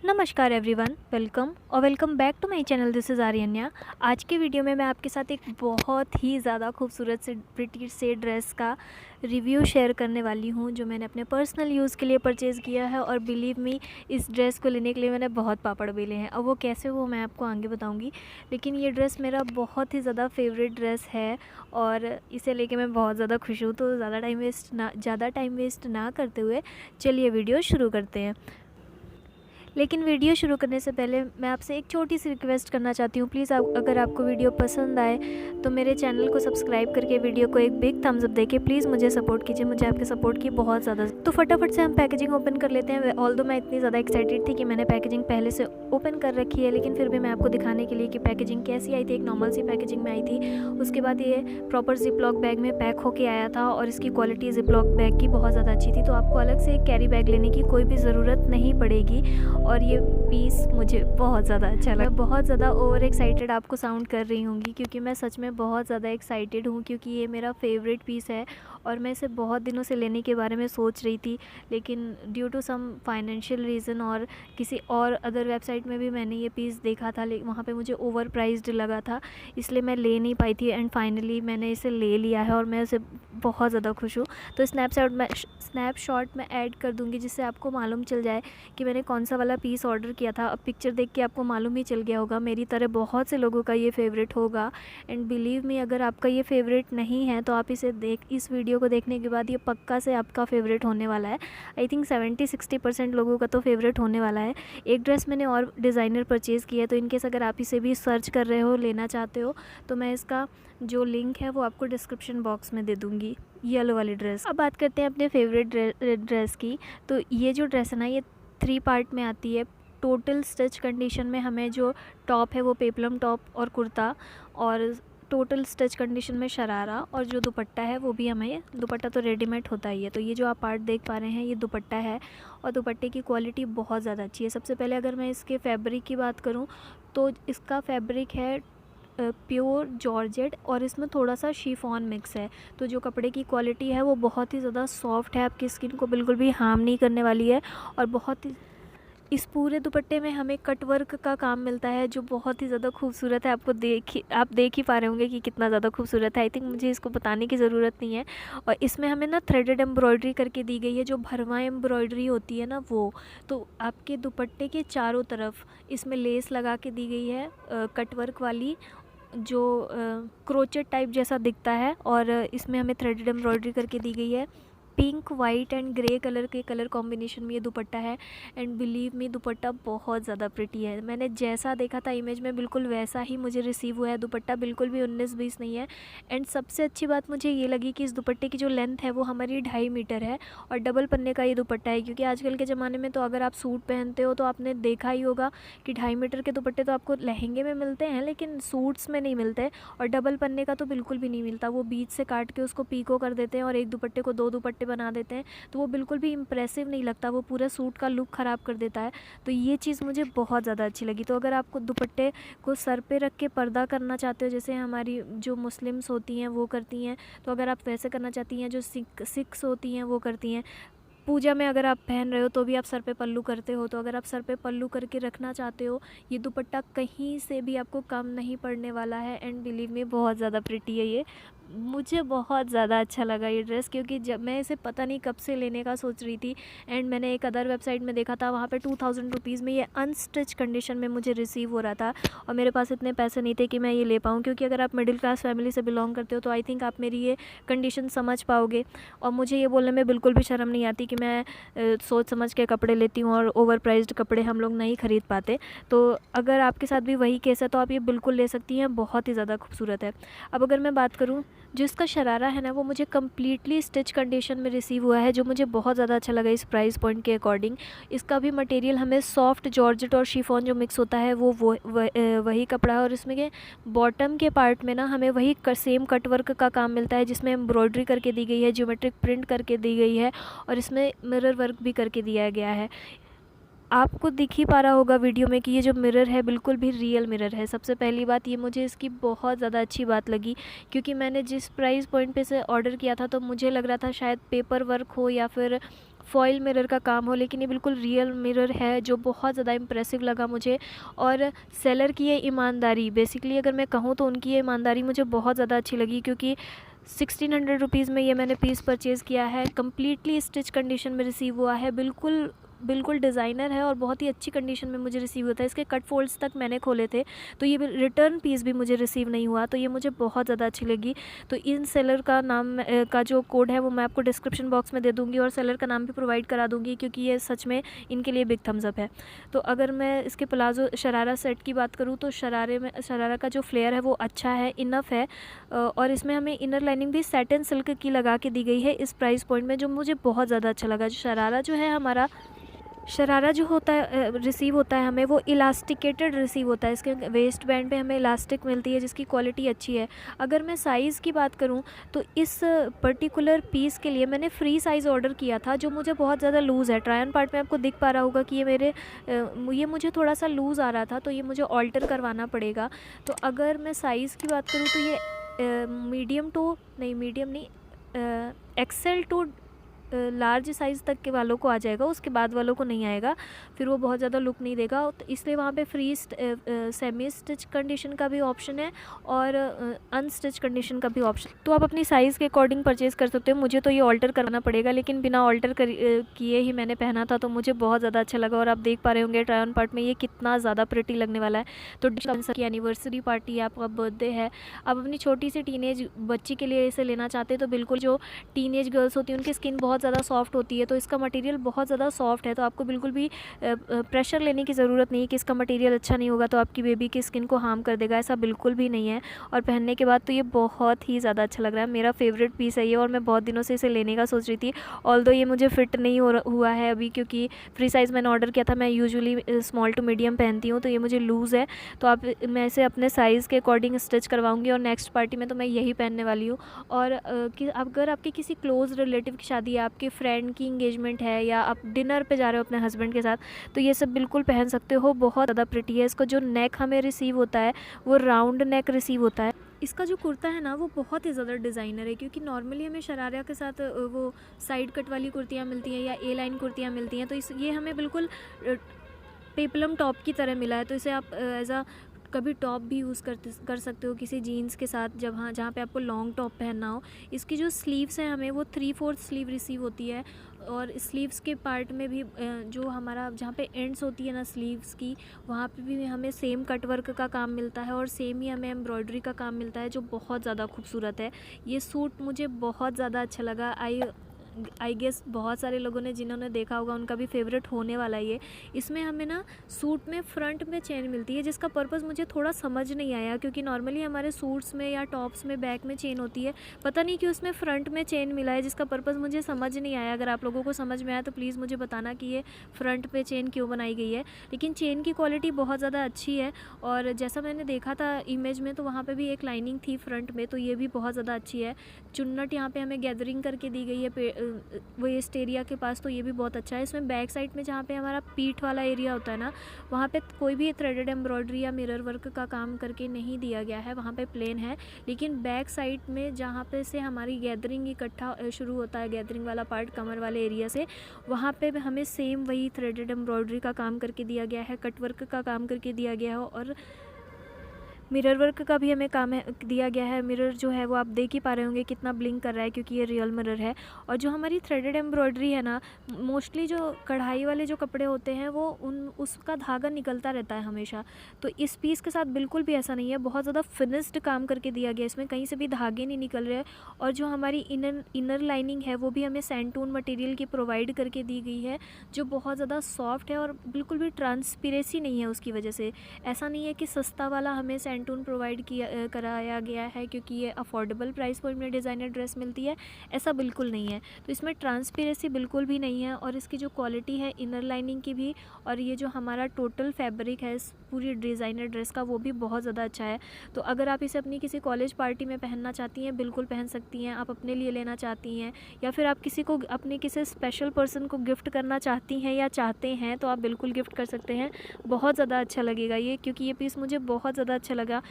नमस्कार everyone, welcome back to my channel. This is Aryanya. आज की वीडियो में मैं आपके साथ एक बहुत ही ज़्यादा खूबसूरत से प्रिटी से ड्रेस का रिव्यू शेयर करने वाली हूँ, जो मैंने अपने पर्सनल यूज़ के लिए परचेज़ किया है। और बिलीव मी, इस ड्रेस को लेने के लिए मैंने बहुत पापड़ बेले हैं। अब वो कैसे, वो मैं आपको आगे बताऊँगी। लेकिन ये ड्रेस मेरा बहुत ही ज़्यादा फेवरेट ड्रेस है और इसे लेके मैं बहुत ज़्यादा खुश हूँ। तो ज़्यादा टाइम वेस्ट ना करते हुए चलिए वीडियो शुरू करते हैं। लेकिन वीडियो शुरू करने से पहले मैं आपसे एक छोटी सी रिक्वेस्ट करना चाहती हूँ। प्लीज़ अगर आपको वीडियो पसंद आए तो मेरे चैनल को सब्सक्राइब करके वीडियो को एक बिग थम्स अप देके प्लीज़ मुझे सपोर्ट कीजिए। मुझे आपके सपोर्ट की बहुत ज़्यादा। तो फटाफट से हम पैकेजिंग ओपन कर लेते हैं। ऑल्दो मैं इतनी ज़्यादा एक्साइटेड थी कि मैंने पैकेजिंग पहले से ओपन कर रखी है, लेकिन फिर भी मैं आपको दिखाने के लिए कि पैकेजिंग कैसी आई थी। एक नॉर्मल सी पैकेजिंग में आई थी, उसके बाद ये प्रॉपर जिपलॉक बैग में पैक होके आया था और इसकी क्वालिटी जिपलॉक बैग की बहुत ज़्यादा अच्छी थी। तो आपको अलग से एक कैरी बैग लेने की कोई भी ज़रूरत नहीं पड़ेगी। और ये पीस मुझे बहुत ज़्यादा अच्छा लगा। बहुत ज़्यादा ओवर एक्साइटेड आपको साउंड कर रही होंगी, क्योंकि मैं सच में बहुत ज़्यादा एक्साइटेड हूँ, क्योंकि ये मेरा फेवरेट पीस है और मैं इसे बहुत दिनों से लेने के बारे में सोच रही थी। लेकिन due to some financial reason और किसी और अदर वेबसाइट में भी मैंने ये पीस देखा था, लेकिन वहाँ पे मुझे ओवर प्राइस्ड लगा था, इसलिए मैं ले नहीं पाई थी। एंड फाइनली मैंने इसे ले लिया है और मैं उसे बहुत ज़्यादा खुश हूँ। तो स्नैपशॉट में ऐड कर दूँगी, जिससे आपको मालूम चल जाए कि मैंने कौन सा वाला पीस ऑर्डर किया था। अब पिक्चर देख के आपको मालूम ही चल गया होगा, मेरी तरह बहुत से लोगों का ये फेवरेट होगा। एंड बिलीव मी, अगर आपका ये फेवरेट नहीं है तो आप इस वीडियो को देखने के बाद ये पक्का से आपका फेवरेट होने वाला है। आई थिंक 70-60% लोगों का तो फेवरेट होने वाला है। एक ड्रेस मैंने और डिज़ाइनर परचेज़ किया है, तो इनकेस अगर आप इसे भी सर्च कर रहे हो, लेना चाहते हो, तो मैं इसका जो लिंक है वो आपको डिस्क्रिप्शन बॉक्स में दे दूँगी। येलो वाली ड्रेस। अब बात करते हैं अपने फेवरेट ड्रेस की। तो ये जो ड्रेस है ना, ये 3 पार्ट में आती है। टोटल स्टिच कंडीशन में हमें जो टॉप है वो पेपलम टॉप और कुर्ता, और टोटल स्टिच कंडीशन में शरारा, और जो दुपट्टा है वो भी हमें, दुपट्टा तो रेडीमेड होता ही है। तो ये जो आप पार्ट देख पा रहे हैं ये दुपट्टा है, और दुपट्टे की क्वालिटी बहुत ज़्यादा अच्छी है। सबसे पहले अगर मैं इसके फैब्रिक की बात करूँ तो इसका फैब्रिक है प्योर जॉर्जेट, और इसमें थोड़ा सा शिफॉन मिक्स है। तो जो कपड़े की क्वालिटी है वो बहुत ही ज़्यादा सॉफ्ट है, आपकी स्किन को बिल्कुल भी हार्म नहीं करने वाली है। और बहुत ही, इस पूरे दुपट्टे में हमें कट वर्क का काम मिलता है, जो बहुत ही ज़्यादा खूबसूरत है। आप देख ही पा रहे होंगे कि कितना ज़्यादा खूबसूरत है। आई थिंक मुझे इसको बताने की ज़रूरत नहीं है। और इसमें हमें ना थ्रेडेड एम्ब्रॉयडरी करके दी गई है, जो भरवा एम्ब्रॉयडरी होती है ना वो। तो आपके दुपट्टे के चारों तरफ इसमें लेस लगा के दी गई है, कट वर्क वाली, जो क्रोचेट टाइप जैसा दिखता है। और इसमें हमें थ्रेडेड एम्ब्रॉयडरी करके दी गई है। Pink, white and grey colour के कलर कॉम्बिनेशन में ये दुपट्टा है। एंड बिलीव मी, दुपट्टा बहुत ज़्यादा प्रिटी है। मैंने जैसा देखा था इमेज में, बिल्कुल वैसा ही मुझे रिसीव हुआ है। दुपट्टा बिल्कुल भी 19-20 नहीं है। एंड सबसे अच्छी बात मुझे ये लगी कि इस दुपट्टे की जो लेंथ है वो हमारी 2.5 मीटर है, और डबल पन्ने का ये दुपट्टा है। क्योंकि आजकल के ज़माने में तो अगर आप सूट पहनते हो तो आपने देखा ही होगा कि 2.5 मीटर के दुपट्टे तो आपको लहंगे में मिलते हैं, लेकिन सूट्स में नहीं मिलते। और डबल पन्ने का तो बिल्कुल भी नहीं मिलता। वो बीच से काट के उसको पीको कर देते हैं और एक दुपट्टे को 2 दुपट्टे बना देते हैं, तो वो बिल्कुल भी इम्प्रेसिव नहीं लगता, वो पूरे सूट का लुक ख़राब कर देता है। तो ये चीज़ मुझे बहुत ज़्यादा अच्छी लगी। तो अगर आपको दुपट्टे को सर पे रख के पर्दा करना चाहते हो, जैसे हमारी जो मुस्लिम्स होती हैं वो करती हैं, तो अगर आप वैसे करना चाहती हैं, जो सिख्स होती हैं वो करती हैं, पूजा में अगर आप पहन रहे हो तो भी आप सर पे पल्लू करते हो, तो अगर आप सर पे पल्लू करके रखना चाहते हो, ये दुपट्टा कहीं से भी आपको कम नहीं पड़ने वाला है। एंड बिलीव मी, बहुत ज़्यादा प्रिटी है ये। मुझे बहुत ज़्यादा अच्छा लगा ये ड्रेस, क्योंकि जब मैं इसे पता नहीं कब से लेने का सोच रही थी। एंड मैंने एक अदर वेबसाइट में देखा था, वहाँ पे 2000 रुपीज़ में ये अनस्टिच कंडीशन में मुझे रिसीव हो रहा था, और मेरे पास इतने पैसे नहीं थे कि मैं ये ले पाऊँ। क्योंकि अगर आप मिडिल क्लास फैमिली से बिलोंग करते हो तो आई थिंक आप मेरी ये कंडीशन समझ पाओगे। और मुझे ये बोलने में बिल्कुल भी शर्म नहीं आती कि मैं सोच समझ के कपड़े लेती हूँ और ओवर प्राइस्ड कपड़े हम लोग नहीं ख़रीद पाते। तो अगर आपके साथ भी वही केस है तो आप ये बिल्कुल ले सकती हैं, बहुत ही ज़्यादा खूबसूरत है। अब अगर मैं बात करूँ, जो इसका शरारा है ना, वो मुझे कम्प्लीटली स्टिच कंडीशन में रिसीव हुआ है, जो मुझे बहुत ज़्यादा अच्छा लगा इस प्राइस पॉइंट के अकॉर्डिंग। इसका भी मटेरियल हमें सॉफ्ट जॉर्जेट और शिफॉन जो मिक्स होता है वही कपड़ा है। और इसमें के बॉटम के पार्ट में ना हमें वही सेम कट वर्क का काम मिलता है, जिसमें एम्ब्रॉयडरी करके दी गई है, ज्योमेट्रिक प्रिंट करके दी गई है, और इसमें मिरर वर्क भी करके दिया गया है। आपको दिख ही पा रहा होगा वीडियो में कि ये जो मिरर है बिल्कुल भी रियल मिरर है। सबसे पहली बात ये मुझे इसकी बहुत ज़्यादा अच्छी बात लगी, क्योंकि मैंने जिस प्राइस पॉइंट पे से ऑर्डर किया था तो मुझे लग रहा था शायद पेपर वर्क हो या फिर फॉइल मिरर का काम हो, लेकिन ये बिल्कुल रियल मिरर है जो बहुत ज़्यादा इम्प्रेसिव लगा मुझे। और सेलर की ये ईमानदारी, बेसिकली अगर मैं कहूँ तो उनकी ये ईमानदारी मुझे बहुत ज़्यादा अच्छी लगी, क्योंकि 1600 रुपीज़ में ये मैंने पीस परचेज़ किया है। कम्प्लीटली स्टिच कंडीशन में रिसीव हुआ है, बिल्कुल बिल्कुल डिज़ाइनर है और बहुत ही अच्छी कंडीशन में मुझे रिसीव होता है। इसके कट फोल्ड्स तक मैंने खोले थे, तो ये रिटर्न पीस भी मुझे रिसीव नहीं हुआ, तो ये मुझे बहुत ज़्यादा अच्छी लगी। तो इन सेलर का नाम का जो कोड है वो मैं आपको डिस्क्रिप्शन बॉक्स में दे दूँगी, और सेलर का नाम भी प्रोवाइड करा दूँगी, क्योंकि ये सच में इनके लिए बिग थम्स अप है। तो अगर मैं इसके प्लाज़ो शरारा सेट की बात करूँ तो शरारा का जो फ्लेयर है वो अच्छा है, इनफ है। और इसमें हमें इनर लाइनिंग भी सैटिन सिल्क की लगा के दी गई है इस प्राइस पॉइंट में, जो मुझे बहुत ज़्यादा अच्छा लगा। जो शरारा जो है हमारा शरारा जो होता है रिसीव होता है हमें, वो इलास्टिकेटेड रिसीव होता है। इसके वेस्ट बैंड पे हमें इलास्टिक मिलती है जिसकी क्वालिटी अच्छी है। अगर मैं साइज़ की बात करूं तो इस पर्टिकुलर पीस के लिए मैंने फ्री साइज़ ऑर्डर किया था, जो मुझे बहुत ज़्यादा लूज़ है। ट्राई ऑन पार्ट में आपको दिख पा रहा होगा कि ये मुझे थोड़ा सा लूज़ आ रहा था, तो ये मुझे ऑल्टर करवाना पड़ेगा। तो अगर मैं साइज़ की बात करूँ तो ये मीडियम नहीं, एक्सेल टू लार्ज साइज़ तक के वालों को आ जाएगा, उसके बाद वालों को नहीं आएगा, फिर वो बहुत ज़्यादा लुक नहीं देगा। तो इसलिए वहाँ पे फ्री सेमी स्टिच कंडीशन का भी ऑप्शन है और अनस्टिच कंडीशन का भी ऑप्शन। तो आप अपनी साइज़ के अकॉर्डिंग परचेज़ कर सकते हो। मुझे तो ये ऑल्टर करना पड़ेगा, लेकिन बिना ऑल्टर किए ही मैंने पहना था, तो मुझे बहुत ज़्यादा अच्छा लगा। और आप देख पा रहे होंगे ट्राई ऑन पार्ट में ये कितना ज़्यादा प्रिटी लगने वाला है। तो की एनिवर्सरी पार्टी है, आपका बर्थडे है, आप अपनी छोटी सी टीनेज बच्ची के लिए इसे लेना चाहते हैं, तो बिल्कुल जो टीनेज गर्ल्स होती हैं उनकी स्किन बहुत ज़्यादा सॉफ्ट होती है, तो इसका मटेरियल बहुत ज़्यादा सॉफ्ट है, तो आपको बिल्कुल भी प्रेशर लेने की ज़रूरत नहीं है कि इसका मटेरियल अच्छा नहीं होगा तो आपकी बेबी की स्किन को हार्म कर देगा, ऐसा बिल्कुल भी नहीं है। और पहनने के बाद तो ये बहुत ही ज़्यादा अच्छा लग रहा है। मेरा फेवरेट पीस है ये, और मैं बहुत दिनों से इसे लेने का सोच रही थी। ऑल्दो ये मुझे फिट नहीं हुआ है अभी, क्योंकि फ्री साइज़ मैंने ऑर्डर किया था। मैं यूजुअली स्मॉल टू मीडियम पहनती हूँ, तो ये मुझे लूज़ है, तो मैं इसे अपने साइज़ के अकॉर्डिंग स्टिच करवाऊँगी, और नेक्स्ट पार्टी में तो मैं यही पहनने वाली हूँ। और अगर आपके किसी क्लोज़ रिलेटिव की शादी है, आपके फ्रेंड की इंगेजमेंट है, या आप डिनर पे जा रहे हो अपने हस्बैंड के साथ, तो ये सब बिल्कुल पहन सकते हो। बहुत ज़्यादा प्रिटी है। इसका जो नेक हमें रिसीव होता है वो राउंड नेक रिसीव होता है। इसका जो कुर्ता है ना वो बहुत ही ज़्यादा डिज़ाइनर है, क्योंकि नॉर्मली हमें शरारा के साथ वो साइड कट वाली कुर्तियाँ मिलती हैं या ए लाइन कुर्तियाँ मिलती हैं, तो ये हमें बिल्कुल पेपलम टॉप की तरह मिला है। तो इसे आप एज आ कभी टॉप भी यूज़ कर सकते हो किसी जीन्स के साथ, जहाँ पे आपको लॉन्ग टॉप पहनना हो। इसकी जो स्लीव्स हैं हमें वो 3/4 स्लीव रिसीव होती है, और स्लीव्स के पार्ट में भी जो हमारा जहाँ पे एंड्स होती है ना स्लीव्स की, वहाँ पे भी हमें सेम कट वर्क का काम मिलता है, और सेम ही हमें एम्ब्रॉयडरी का काम मिलता है, जो बहुत ज़्यादा खूबसूरत है। ये सूट मुझे बहुत ज़्यादा अच्छा लगा। आई गेस बहुत सारे लोगों ने जिन्होंने देखा होगा उनका भी फेवरेट होने वाला है ये। इसमें हमें ना सूट में फ्रंट में चेन मिलती है, जिसका पर्पज़ मुझे थोड़ा समझ नहीं आया, क्योंकि नॉर्मली हमारे सूट्स में या टॉप्स में बैक में चेन होती है, पता नहीं क्यों इसमें फ्रंट में चेन मिला है, जिसका पर्पज़ मुझे समझ नहीं आया। अगर आप लोगों को समझ में आया तो प्लीज़ मुझे बताना कि ये फ्रंट पे चेन क्यों बनाई गई है। लेकिन चेन की क्वालिटी बहुत ज़्यादा अच्छी है, और जैसा मैंने देखा था इमेज में तो वहाँ पर भी एक लाइनिंग थी फ्रंट में, तो ये भी बहुत ज़्यादा अच्छी है। चुन्नट यहाँ पर हमें गैदरिंग करके दी गई है वेस्ट एरिया के पास, तो ये भी बहुत अच्छा है। इसमें बैक साइड में जहाँ पे हमारा पीठ वाला एरिया होता है ना, वहाँ पे कोई भी थ्रेडेड एम्ब्रॉयडरी या मिरर वर्क का काम करके नहीं दिया गया है, वहाँ पे प्लेन है। लेकिन बैक साइड में जहाँ पे से हमारी गैदरिंग इकट्ठा शुरू होता है, गैदरिंग वाला पार्ट कमर वाले एरिया से, वहाँ पे हमें सेम वही थ्रेडेड एम्ब्रॉयडरी का काम करके दिया गया है, कट वर्क का काम करके दिया गया है, और मिरर वर्क का भी हमें काम दिया गया है। मिरर जो है वो आप देख ही पा रहे होंगे कितना ब्लिंक कर रहा है, क्योंकि ये रियल मिरर है। और जो हमारी थ्रेडेड एम्ब्रॉयडरी है ना, मोस्टली जो कढ़ाई वाले जो कपड़े होते हैं वो उसका धागा निकलता रहता है हमेशा, तो इस पीस के साथ बिल्कुल भी ऐसा नहीं है। बहुत ज़्यादा फिनिश्ड काम करके दिया गया, इसमें कहीं से भी धागे नहीं निकल रहे। और जो हमारी इनर लाइनिंग है वो भी हमें सैंटून मटेरियल की प्रोवाइड करके दी गई है, जो बहुत ज़्यादा सॉफ्ट है, और बिल्कुल भी ट्रांसपेरेंसी नहीं है उसकी वजह से। ऐसा नहीं है कि सस्ता वाला हमें सैंटून प्रोवाइड कराया गया है क्योंकि ये अफोर्डेबल प्राइस पॉइंट में डिज़ाइनर ड्रेस मिलती है, ऐसा बिल्कुल नहीं है। तो इसमें ट्रांसपेरेंसी बिल्कुल भी नहीं है, और इसकी जो क्वालिटी है इनर लाइनिंग की भी, और ये जो हमारा टोटल फैब्रिक है इस पूरी डिज़ाइनर ड्रेस का, वो भी बहुत ज़्यादा अच्छा है। तो अगर आप इसे अपनी किसी कॉलेज पार्टी में पहनना चाहती हैं, बिल्कुल पहन सकती हैं। आप अपने लिए लेना चाहती हैं, या फिर आप अपने किसी स्पेशल पर्सन को गिफ्ट करना चाहती हैं या चाहते हैं, तो आप बिल्कुल गिफ्ट कर सकते हैं। बहुत ज़्यादा अच्छा लगेगा ये, क्योंकि ये पीस मुझे बहुत ज़्यादा अच्छा लगा।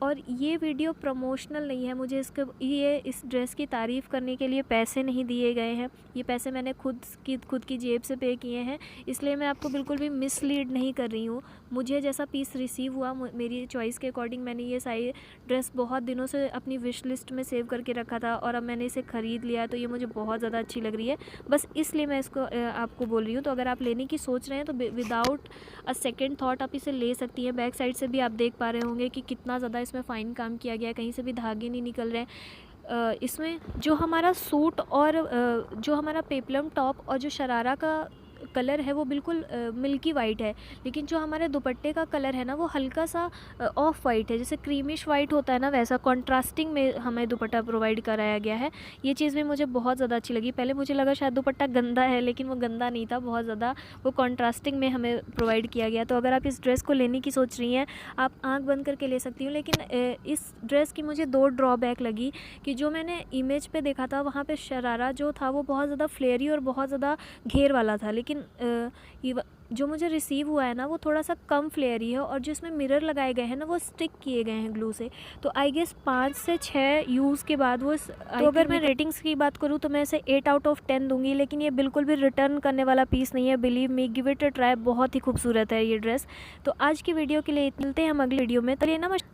और ये वीडियो प्रमोशनल नहीं है, मुझे इस ड्रेस की तारीफ़ करने के लिए पैसे नहीं दिए गए हैं। ये पैसे मैंने खुद की जेब से पे किए हैं, इसलिए मैं आपको बिल्कुल भी मिसलीड नहीं कर रही हूँ। मुझे जैसा पीस रिसीव हुआ, मेरी चॉइस के अकॉर्डिंग मैंने ये सारी ड्रेस बहुत दिनों से अपनी विश लिस्ट में सेव करके रखा था और अब मैंने इसे ख़रीद लिया, तो ये मुझे बहुत ज़्यादा अच्छी लग रही है। बस इसलिए मैं इसको आपको बोल रही हूँ। तो अगर आप लेने की सोच रहे हैं तो विदाउट अ सेकेंड थॉट आप इसे ले सकती हैं। बैक साइड से भी आप देख पा रहे होंगे कि कितना ज़्यादा इसमें फ़ाइन काम किया गया है, कहीं से भी धागे नहीं निकल रहे हैं। इसमें जो हमारा सूट और जो हमारा पेप्लम टॉप और जो शरारा का कलर है वो बिल्कुल मिल्की वाइट है, लेकिन जो हमारे दुपट्टे का कलर है ना वो हल्का सा ऑफ वाइट है, जैसे क्रीमिश वाइट होता है ना, वैसा कॉन्ट्रास्टिंग में हमें दुपट्टा प्रोवाइड कराया गया है। ये चीज़ भी मुझे बहुत ज़्यादा अच्छी लगी। पहले मुझे लगा शायद दुपट्टा गंदा है, लेकिन वो गंदा नहीं था, बहुत ज़्यादा वो कॉन्ट्रास्टिंग में हमें प्रोवाइड किया गया। तो अगर आप इस ड्रेस को लेने की सोच रही हैं, आप आँख बंद करके ले सकती हूँ। लेकिन इस ड्रेस की मुझे 2 ड्रॉबैक लगी कि जो मैंने इमेज पे देखा था वहाँ पे शरारा जो था वो बहुत ज़्यादा फ्लेयरी और बहुत ज़्यादा घेर वाला था, लेकिन जो मुझे रिसीव हुआ है ना वो थोड़ा सा कम फ्लेयरी है, और जो इसमें मिरर लगाए गए हैं ना वो स्टिक किए गए हैं ग्लू से। तो आई गेस 5 से 6 यूज़ के बाद वो तो अगर मैं रेटिंग्स की बात करूँ तो मैं इसे 8 आउट ऑफ 10 दूंगी। लेकिन ये बिल्कुल भी रिटर्न करने वाला पीस नहीं है, believe me, give it a try. बहुत ही खूबसूरत है ये ड्रेस। तो आज की वीडियो के लिए मिलते हैं हम अगली वीडियो में। तो ये नमस्कार।